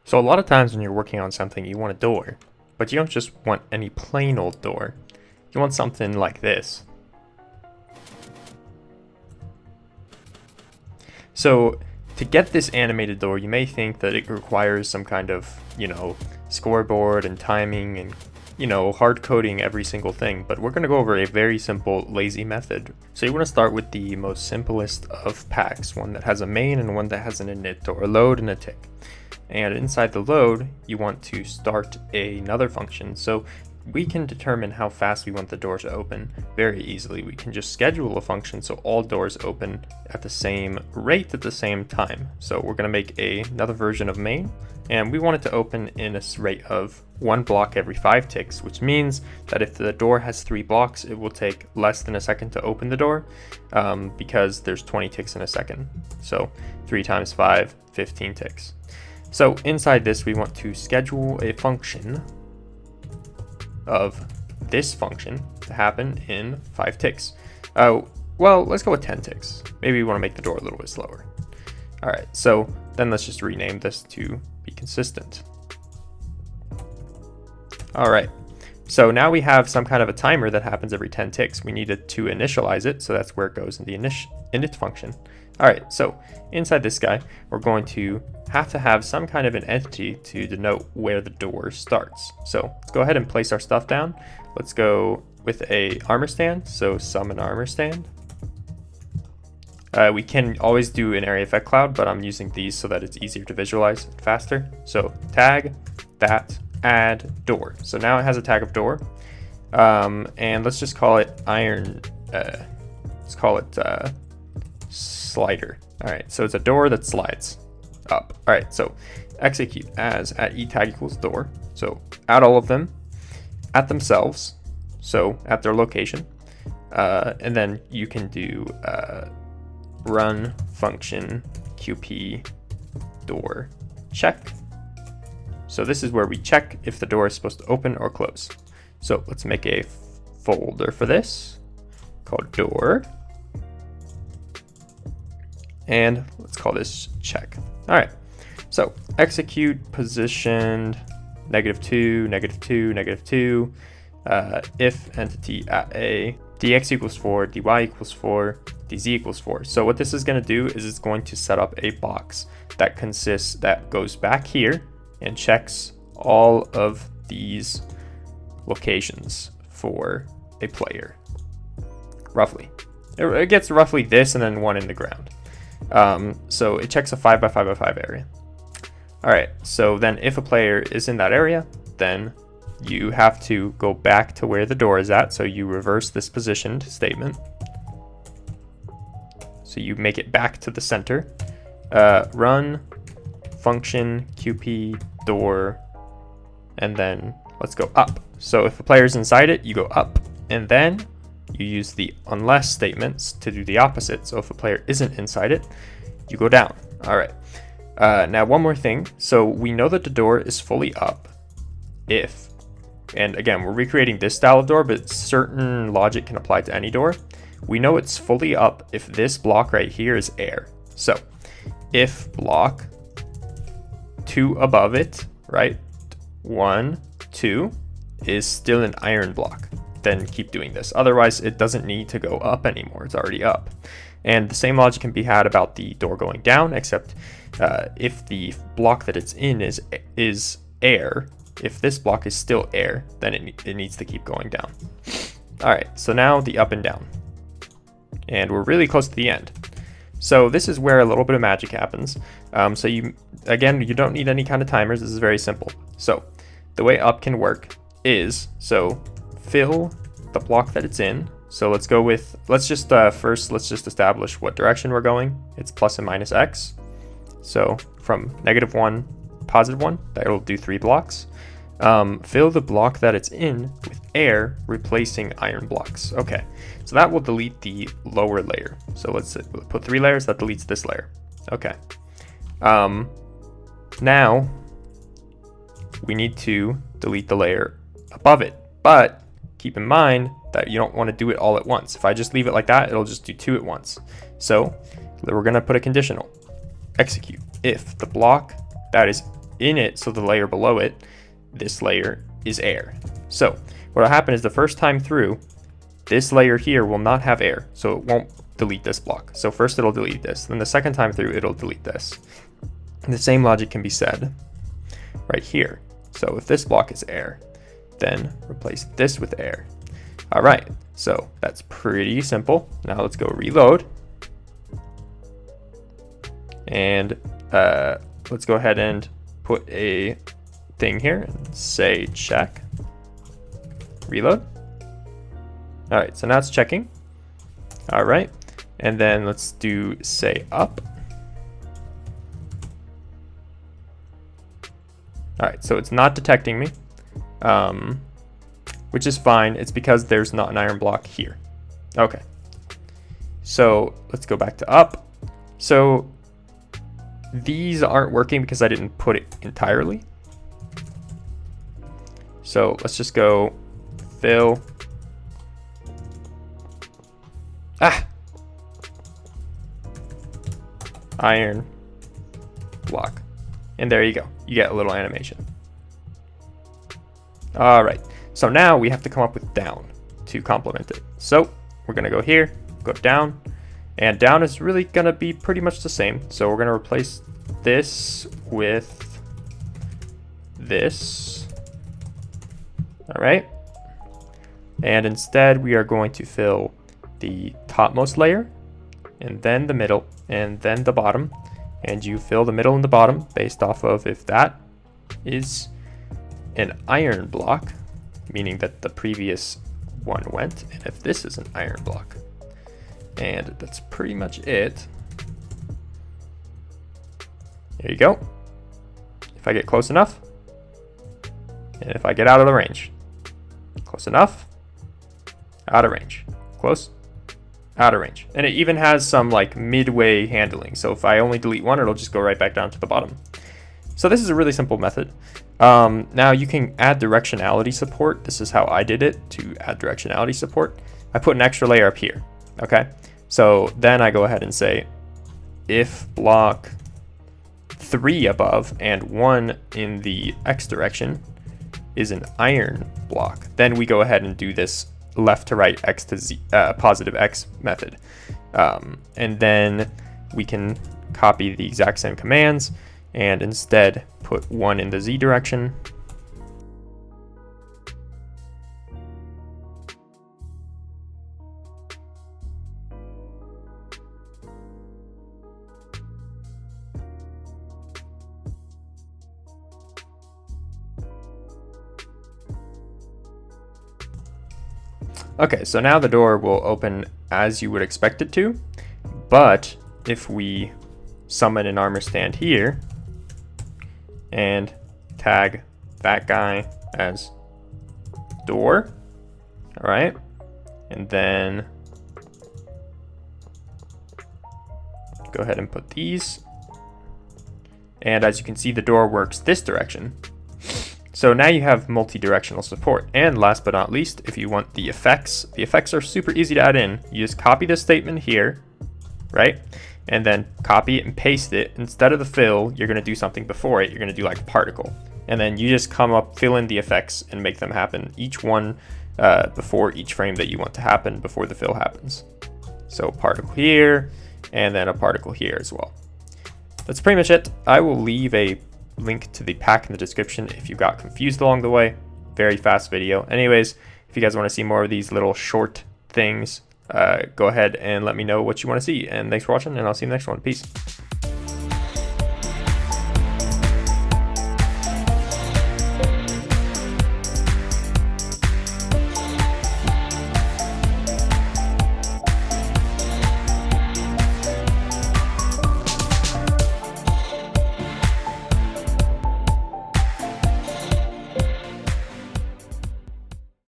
So a lot of times when you're working on something, you want a door, but you don't just want any plain old door. You want something like this. So to get this animated door, you may think that it requires some kind of, scoreboard and timing and, hard coding every single thing, but we're going to go over a very simple lazy method. So you want to start with the most simplest of packs, one that has a main and one that has an init or a load and a tick. And inside the load, you want to start another function. So we can determine how fast we want the door to open very easily. We can just schedule a function so all doors open at the same rate at the same time. So we're going to make another version of main, and we want it to open in a rate of 1 block every 5 ticks, which means that if the door has 3 blocks, it will take less than a second to open the door because there's 20 ticks in a second. So 3 times 5, 15 ticks. So inside this, we want to schedule a function of this function to happen in 5 ticks. Well, let's go with 10 ticks. Maybe we want to make the door a little bit slower. All right, so then let's just rename this to be consistent. All right, so now we have some kind of a timer that happens every 10 ticks. We needed to initialize it, so that's where it goes in the init function. All right, so inside this guy, we're going to have some kind of an entity to denote where the door starts. So let's go ahead and place our stuff down. Let's go with a armor stand, so summon armor stand. We can always do an area effect cloud, but I'm using these so that it's easier to visualize faster. So tag that add door. So now it has a tag of door, and let's just call it iron. Let's call it slider. All right, so it's a door that slides up. All right, so execute as at e tag equals door. So add all of them at themselves, so at their location, and then you can do run function qp door check. So this is where we check if the door is supposed to open or close. So let's make a folder for this called door, and let's call this check. All right, so execute positioned -2, -2, -2, if entity at a, dx equals 4, dy equals 4, dz equals 4. So what this is going to do is it's going to set up a box that goes back here and checks all of these locations for a player. Roughly. It gets roughly this and then 1 in the ground. So it checks a 5 by 5 by 5 area. All right, so then if a player is in that area, then you have to go back to where the door is at. So you reverse this positioned statement. So you make it back to the center. Run function qp door, and then let's go up. So if a player's inside it, you go up, and then you use the unless statements to do the opposite. So if a player isn't inside it, you go down. All right. Now one more thing. So we know that the door is fully up if, and again, we're recreating this style of door, but certain logic can apply to any door. We know it's fully up if this block right here is air. So if block 2 above it, right, 1, 2 is still an iron block, then keep doing this. Otherwise, it doesn't need to go up anymore. It's already up. And the same logic can be had about the door going down, except if the block that it's in is air, if this block is still air, then it needs to keep going down. All right, so now the up and down. And we're really close to the end. So this is where a little bit of magic happens. So you don't need any kind of timers. This is very simple. So the way up can work is, so fill the block that it's in. So let's go with, let's just establish what direction we're going. It's plus and minus x. So from -1, +1, that'll do 3 blocks. Fill the block that it's in with air, replacing iron blocks. Okay, so that will delete the lower layer. So let's put 3 layers, that deletes this layer. Okay. Now we need to delete the layer above it, but keep in mind that you don't want to do it all at once. If I just leave it like that, it'll just do 2 at once. So we're going to put a conditional. Execute if the block that is in it, so the layer below it, this layer is air. So what will happen is the first time through, this layer here will not have air, so it won't delete this block. So first it'll delete this, then the second time through it'll delete this. And the same logic can be said right here. So if this block is air, then replace this with air. All right, so that's pretty simple. Now let's go reload. And let's go ahead and put a thing here and say check. Reload. All right, so now it's checking. All right, and then let's do say up. All right, so it's not detecting me, which is fine. It's because there's not an iron block here. Okay, so let's go back to up. So these aren't working because I didn't put it entirely. So let's just go fill. Iron block. And there you go. You get a little animation. All right. So now we have to come up with down to complement it. So we're going to go here, go down, and down is really going to be pretty much the same. So we're going to replace this with this. All right. And instead we are going to fill the topmost layer, and then the middle, and then the bottom. And you fill the middle and the bottom based off of if that is an iron block, meaning that the previous one went, and if this is an iron block. And that's pretty much it. There you go. If I get close enough, and if I get out of the range. Close enough, out of range. Close, out of range. And it even has some like midway handling. So if I only delete one, it'll just go right back down to the bottom. So this is a really simple method. Now you can add directionality support. This is how I did it to add directionality support. I put an extra layer up here. Okay. So then I go ahead and say, if block 3 above and 1 in the X direction is an iron block, then we go ahead and do this left to right X to Z, positive X method. And then we can copy the exact same commands and instead put 1 in the Z direction. Okay, so now the door will open as you would expect it to, but if we summon an armor stand here and tag that guy as door, all right, and then go ahead and put these, and as you can see, the door works this direction. So now you have multi-directional support. And last but not least, if you want the effects are super easy to add in. You just copy this statement here, right? And then copy it and paste it. Instead of the fill, you're gonna do something before it. You're gonna do like particle. And then you just come up, fill in the effects and make them happen. Each one before each frame that you want to happen before the fill happens. So particle here, and then a particle here as well. That's pretty much it. I will leave a link to the pack in the description if you got confused along the way. Very fast video. Anyways, if you guys want to see more of these little short things, go ahead and let me know what you want to see. And thanks for watching, and I'll see you in the next one. Peace.